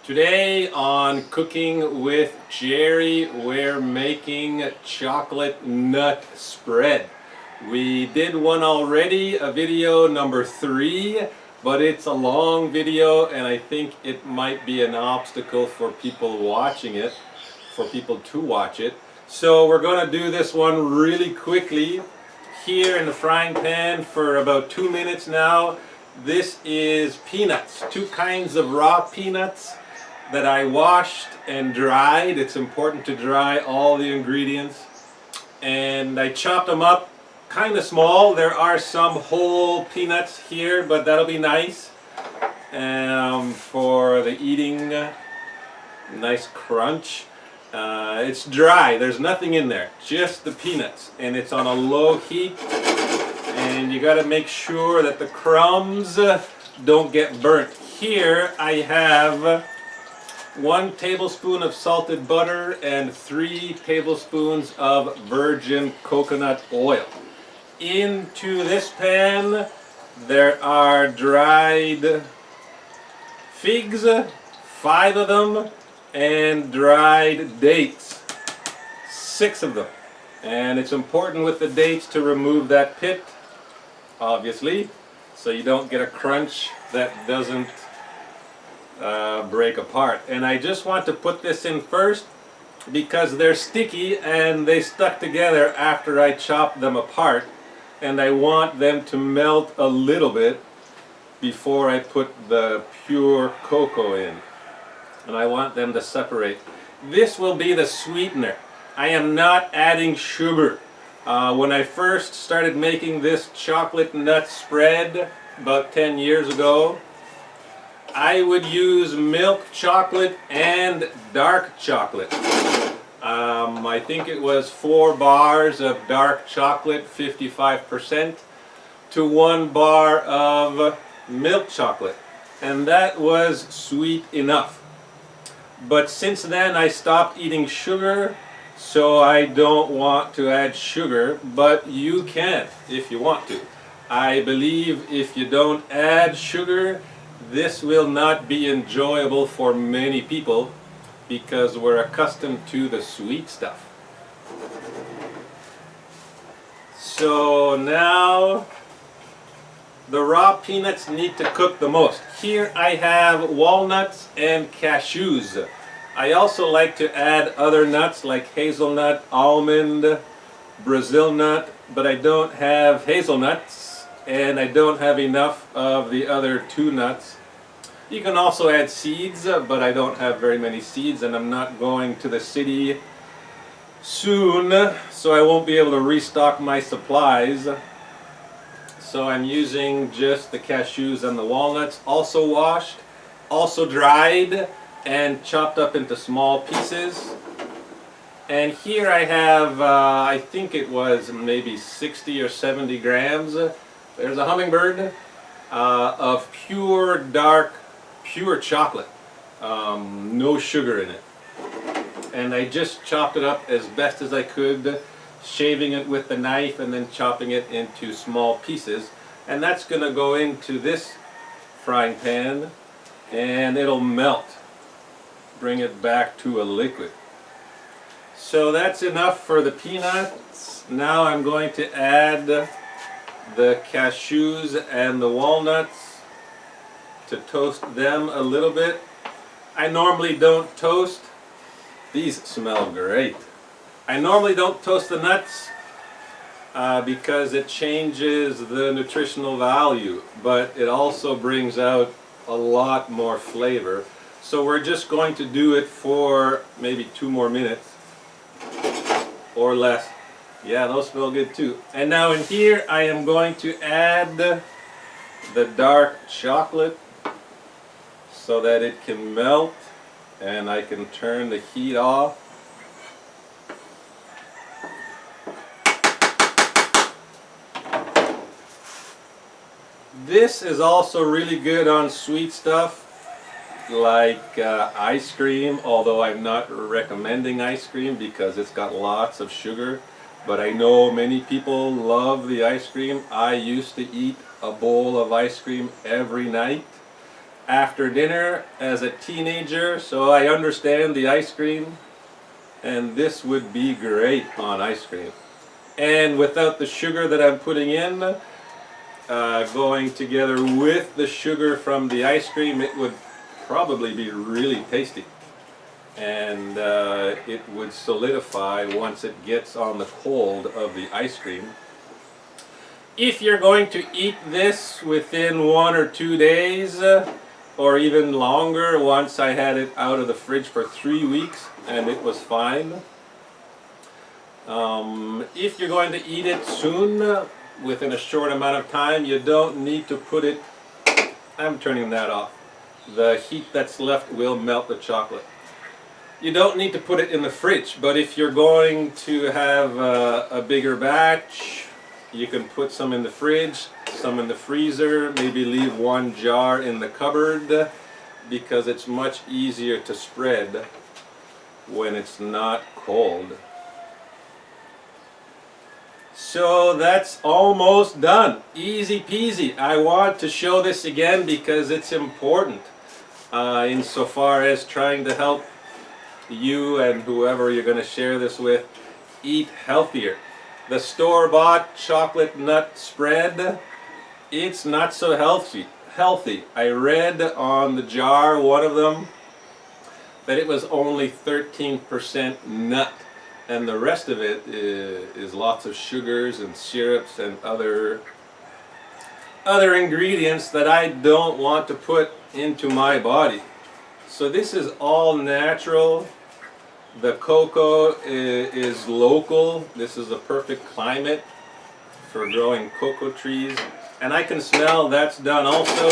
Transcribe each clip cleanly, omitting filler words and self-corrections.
Today on Cooking with Gerry, we're making chocolate nut spread. We did one already, a video number 3, but it's a long video and I think it might be an obstacle for people watching it, for people to watch it. So we're going to do this one really quickly here in the frying pan for about 2 minutes now. This is peanuts, 2 kinds of raw peanuts that I washed and dried. It's important to dry all the ingredients. And I chopped them up kind of small. There are some whole peanuts here, but that'll be nice for the eating. Nice crunch. It's dry. There's nothing in there, just the peanuts. And it's on a low heat. And you got to make sure that the crumbs don't get burnt. Here I have 1 tablespoon of salted butter and 3 tablespoons of virgin coconut oil. Into this pan there are dried figs, 5 of them, and dried dates, 6 of them. And it's important with the dates to remove that pit, obviously, so you don't get a crunch that doesn't break apart. And I just want to put this in first because they're sticky and they stuck together after I chopped them apart, and I want them to melt a little bit before I put the pure cocoa in, and I want them to separate. This will be the sweetener. I am not adding sugar. When I first started making this chocolate nut spread about 10 years ago, I would use milk chocolate and dark chocolate. I think it was 4 bars of dark chocolate, 55%, to 1 bar of milk chocolate. And that was sweet enough. But since then I stopped eating sugar, so I don't want to add sugar, but you can if you want to. I believe if you don't add sugar, this will not be enjoyable for many people because we're accustomed to the sweet stuff. So now the raw peanuts need to cook the most. Here I have walnuts and cashews. I also like to add other nuts like hazelnut, almond, Brazil nut, but I don't have hazelnuts and I don't have enough of the other 2 nuts. You can also add seeds, but I don't have very many seeds and I'm not going to the city soon, so I won't be able to restock my supplies. So I'm using just the cashews and the walnuts, also washed, also dried, and chopped up into small pieces. And here I have, I think it was maybe 60 or 70 grams. There's a hummingbird of pure dark, pure chocolate, no sugar in it. And I just chopped it up as best as I could, shaving it with the knife and then chopping it into small pieces. And that's going to go into this frying pan and it'll melt. Bring it back to a liquid. So that's enough for the peanuts. Now I'm going to add the cashews and the walnuts to toast them a little bit. I normally don't toast. These smell great. I normally don't toast the nuts because it changes the nutritional value, but it also brings out a lot more flavor. So we're just going to do it for maybe 2 more minutes or less. Yeah, those smell good too. And now in here I am going to add the dark chocolate so that it can melt and I can turn the heat off. This is also really good on sweet stuff like ice cream, although I'm not recommending ice cream because it's got lots of sugar. But I know many people love the ice cream. I used to eat a bowl of ice cream every night. after dinner as a teenager, so I understand the ice cream, and this would be great on ice cream. And without the sugar that I'm putting in, going together with the sugar from the ice cream, it would probably be really tasty. And it would solidify once it gets on the cold of the ice cream. If you're going to eat this within 1 or 2 days, or even longer, once I had it out of the fridge for 3 weeks and it was fine. If you're going to eat it soon, within a short amount of time, you don't need to put it, I'm turning that off. The heat that's left will melt the chocolate. You don't need to put it in the fridge, but if you're going to have a bigger batch, you can put some in the fridge, some in the freezer, maybe leave 1 jar in the cupboard, because it's much easier to spread when it's not cold. So that's almost done. Easy peasy. I want to show this again because it's important insofar as trying to help you and whoever you're going to share this with eat healthier. The store-bought chocolate nut spread, it's not so healthy. I read on the jar, one of them, that it was only 13% nut, and the rest of it is lots of sugars and syrups and other ingredients that I don't want to put into my body. So this is all natural. The cocoa is local. This is a perfect climate for growing cocoa trees. And I can smell that's done also.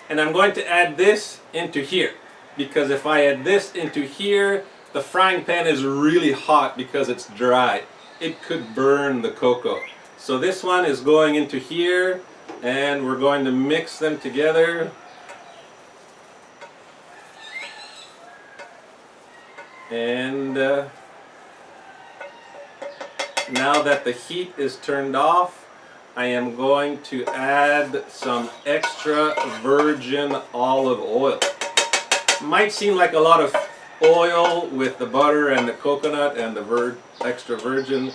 And I'm going to add this into here, because if I add this into here, the frying pan is really hot because it's dry. It could burn the cocoa. So this one is going into here, and we're going to mix them together. And now that the heat is turned off, I am going to add some extra virgin olive oil. Might seem like a lot of oil with the butter and the coconut and the extra virgin,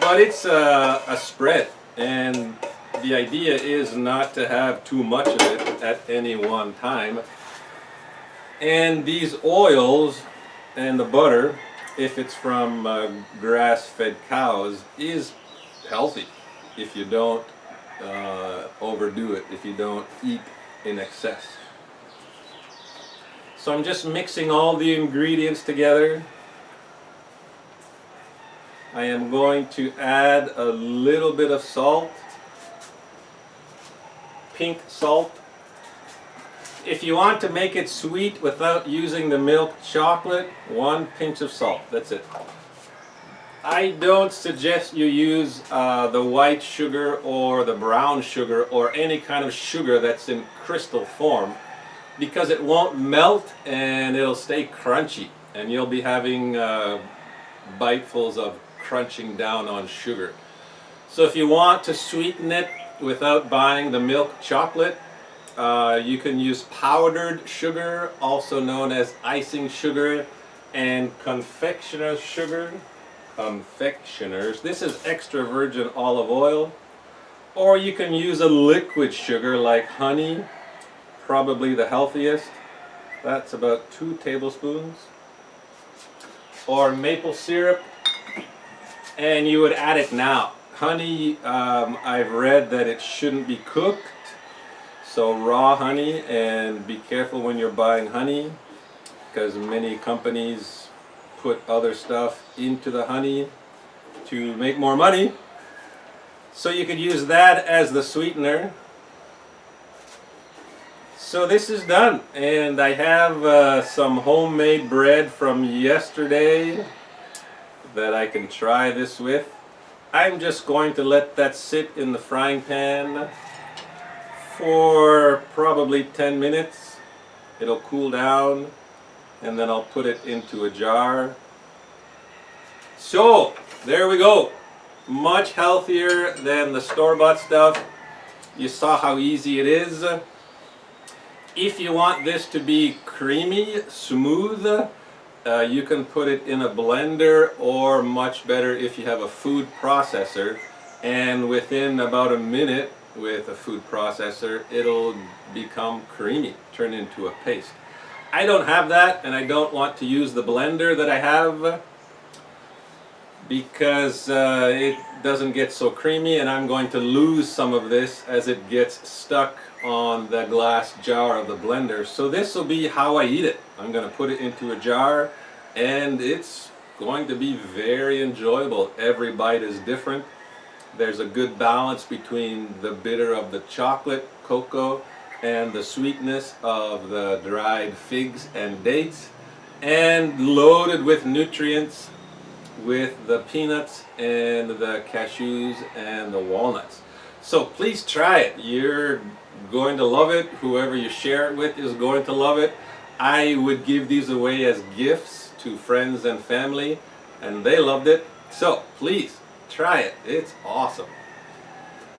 but it's a spread, and the idea is not to have too much of it at any one time. And these oils and the butter, if it's from grass-fed cows, is healthy if you don't overdo it, if you don't eat in excess. So I'm just mixing all the ingredients together. I am going to add a little bit of salt, pink salt. If you want to make it sweet without using the milk chocolate, 1 pinch of salt, that's it. I don't suggest you use the white sugar or the brown sugar or any kind of sugar that's in crystal form, because it won't melt and it'll stay crunchy, and you'll be having bitefuls of crunching down on sugar. So if you want to sweeten it without buying the milk chocolate, you can use powdered sugar, also known as icing sugar, and confectioner's sugar. This is extra virgin olive oil. Or you can use a liquid sugar like honey, probably the healthiest. That's about 2 tablespoons. Or maple syrup, and you would add it now. Honey, I've read that it shouldn't be cooked. So raw honey, and be careful when you're buying honey, because many companies put other stuff into the honey to make more money. So you could use that as the sweetener. So this is done, and I have some homemade bread from yesterday that I can try this with. I'm just going to let that sit in the frying pan for probably 10 minutes. It'll cool down, and then I'll put it into a jar. So there we go. Much healthier than the store-bought stuff. You saw how easy it is. If you want this to be creamy, smooth, you can put it in a blender, or much better if you have a food processor, and within about a minute with a food processor it'll become creamy, turn into a paste. I don't have that, and I don't want to use the blender that I have because it doesn't get so creamy, and I'm going to lose some of this as it gets stuck on the glass jar of the blender. So this will be how I eat it. I'm going to put it into a jar, and it's going to be very enjoyable. Every bite is different. There's a good balance between the bitter of the chocolate, cocoa, and the sweetness of the dried figs and dates, and loaded with nutrients with the peanuts and the cashews and the walnuts. So please try it. You're going to love it. Whoever you share it with is going to love it. I would give these away as gifts to friends and family, and they loved it. So please try it. It's awesome.